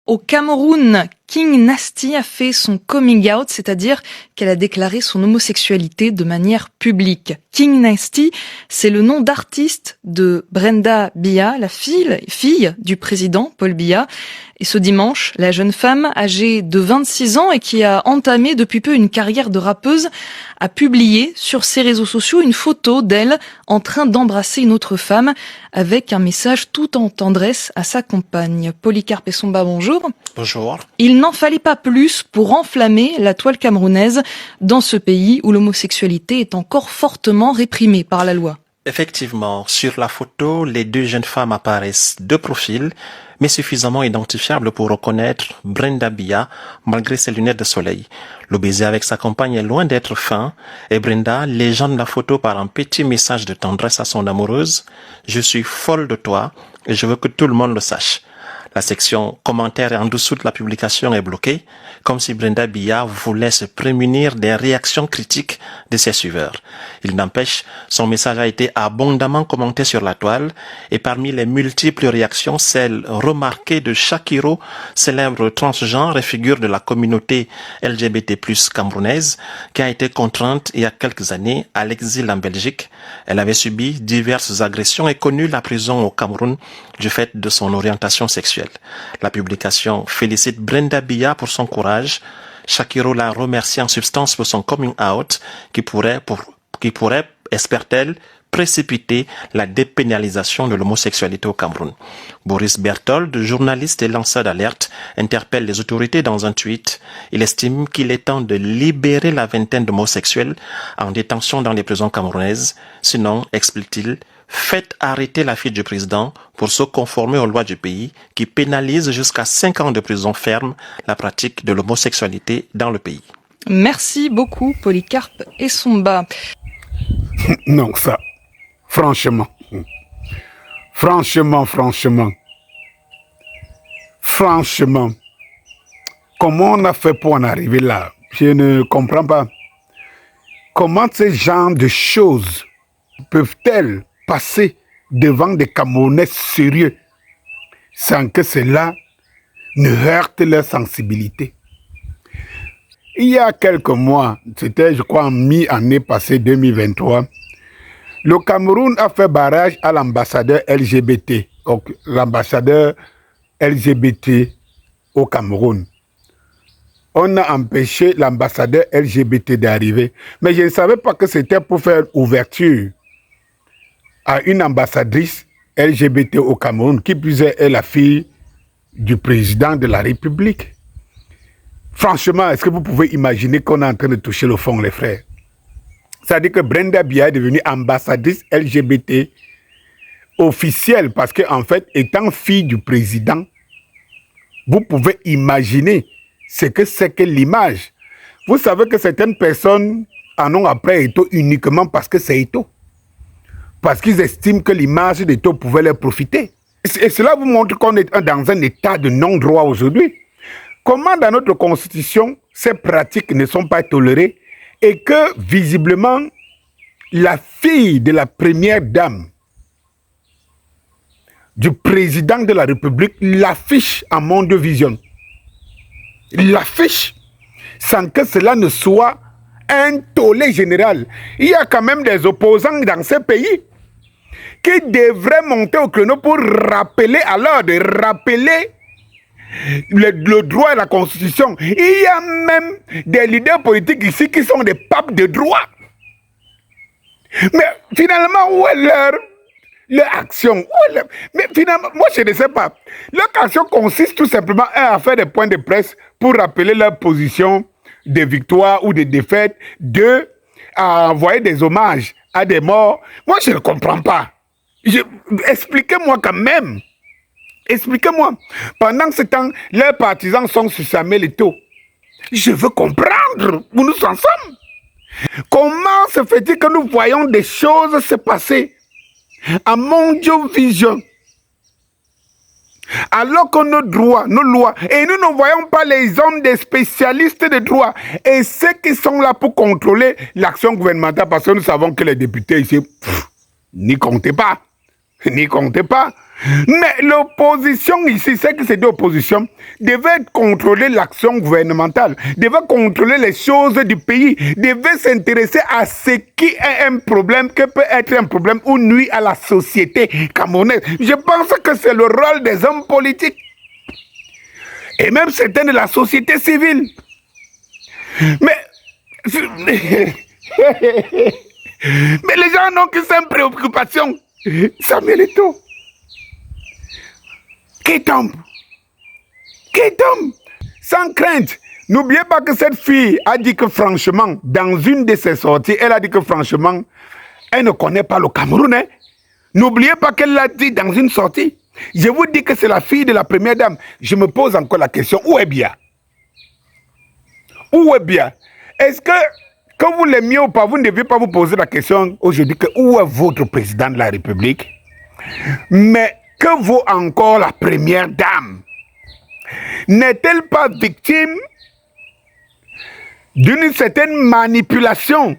Au Cameroun, King Nasty a fait son coming out, c'est-à-dire qu'elle a déclaré son homosexualité de manière publique. King Nasty, c'est le nom d'artiste de Brenda Biya, la fille du président Paul Biya. Et ce dimanche, la jeune femme, âgée de 26 ans et qui a entamé depuis peu une carrière de rappeuse, a publié sur ses réseaux sociaux une photo d'elle en train d'embrasser une autre femme avec un message tout en tendresse à sa compagne. Polycarpe Essomba, bonjour. Bonjour. Il n'en fallait pas plus pour enflammer la toile camerounaise dans ce pays où l'homosexualité est encore fortement réprimée par la loi. Effectivement, sur la photo, les deux jeunes femmes apparaissent de profil, mais suffisamment identifiables pour reconnaître Brenda Biya malgré ses lunettes de soleil. Le baiser avec sa compagne est loin d'être fin et Brenda légende la photo par un petit message de tendresse à son amoureuse. « Je suis folle de toi et je veux que tout le monde le sache ». La section commentaires en dessous de la publication est bloquée, comme si Brenda Biya voulait se prémunir des réactions critiques de ses suiveurs. Il n'empêche, son message a été abondamment commenté sur la toile, et parmi les multiples réactions, celle remarquée de Shakiro, célèbre transgenre et figure de la communauté LGBT+ camerounaise, qui a été contrainte il y a quelques années à l'exil en Belgique. Elle avait subi diverses agressions et connu la prison au Cameroun du fait de son orientation sexuelle. La publication félicite Brenda Biya pour son courage. Shakiro la remercie en substance pour son coming out qui pourrait, espère-t-elle, précipiter la dépénalisation de l'homosexualité au Cameroun. Boris Berthold, journaliste et lanceur d'alerte, interpelle les autorités dans un tweet. Il estime qu'il est temps de libérer la vingtaine d'homosexuels en détention dans les prisons camerounaises. Sinon, explique-t-il, faites arrêter la fille du président pour se conformer aux lois du pays qui pénalisent jusqu'à 5 ans de prison ferme la pratique de l'homosexualité dans le pays. Merci beaucoup, Polycarpe Essomba. Non, ça, franchement, comment on a fait pour en arriver là? Je ne comprends pas. Comment ce genre de choses peuvent-elles passer devant des Camerounais sérieux sans que cela ne heurte leur sensibilité? Il y a quelques mois, c'était je crois en mi-année passée 2023, le Cameroun a fait barrage à l'ambassadeur LGBT, donc l'ambassadeur LGBT au Cameroun. On a empêché l'ambassadeur LGBT d'arriver, mais je ne savais pas que c'était pour faire ouverture à une ambassadrice LGBT au Cameroun, qui plus est la fille du président de la République. Franchement, est-ce que vous pouvez imaginer qu'on est en train de toucher le fond, les frères? C'est-à-dire que Brenda Biya est devenue ambassadrice LGBT officielle, parce qu'en fait, étant fille du président, vous pouvez imaginer ce que c'est que l'image. Vous savez que certaines personnes en ont après Eto'o uniquement parce que c'est Eto'o. Parce qu'ils estiment que l'image d'Eto'o pouvait leur profiter. Et cela vous montre qu'on est dans un état de non-droit aujourd'hui. Comment dans notre constitution, ces pratiques ne sont pas tolérées et que, visiblement, la fille de la première dame du président de la République l'affiche en monde vision. L'affiche sans que cela ne soit un tollé général. Il y a quand même des opposants dans ce pays qui devraient monter au créneau pour rappeler à l'ordre, rappeler le droit et la constitution. Il y a même des leaders politiques ici qui sont des papes de droit. Mais finalement, où est leur action? Mais finalement, moi je ne sais pas. Leur action consiste tout simplement à faire des points de presse pour rappeler leur position de victoire ou de défaite, à envoyer des hommages à des morts. Moi je ne comprends pas. Expliquez-moi quand même. Expliquez-moi. Pendant ce temps, leurs partisans sont sur Samuel Eto'o. Je veux comprendre où nous en sommes. Comment se fait-il que nous voyons des choses se passer à Mondio Vision, alors que nos droits, nos lois, et nous ne voyons pas les hommes des spécialistes de droit et ceux qui sont là pour contrôler l'action gouvernementale, parce que nous savons que les députés ici, n'y comptez pas. Mais l'opposition ici, c'est que cette opposition devait contrôler l'action gouvernementale, devait contrôler les choses du pays, devait s'intéresser à ce qui est un problème, que peut être un problème ou nuit à la société camerounaise. Je pense que c'est le rôle des hommes politiques et même certains de la société civile. Mais les gens n'ont que cette préoccupation. Samuel Eto'o. Qui tombe, sans crainte. N'oubliez pas que cette fille a dit que franchement, dans une de ses sorties, elle a dit que franchement, elle ne connaît pas le Cameroun. Hein? N'oubliez pas qu'elle l'a dit dans une sortie. Je vous dis que c'est la fille de la première dame. Je me pose encore la question, où est Biya? Où est Biya? Est-ce que vous l'aimiez ou pas, vous ne devez pas vous poser la question aujourd'hui que où est votre président de la République? Mais que vaut encore la première dame? N'est-elle pas victime d'une certaine manipulation?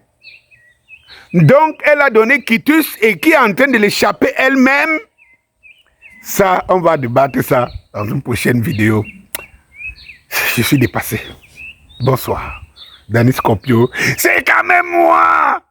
Donc, elle a donné quitus et qui est en train de l'échapper elle-même? Ça, on va débattre ça dans une prochaine vidéo. Je suis dépassé. Bonsoir. Danny Scorpio, c'est quand même moi!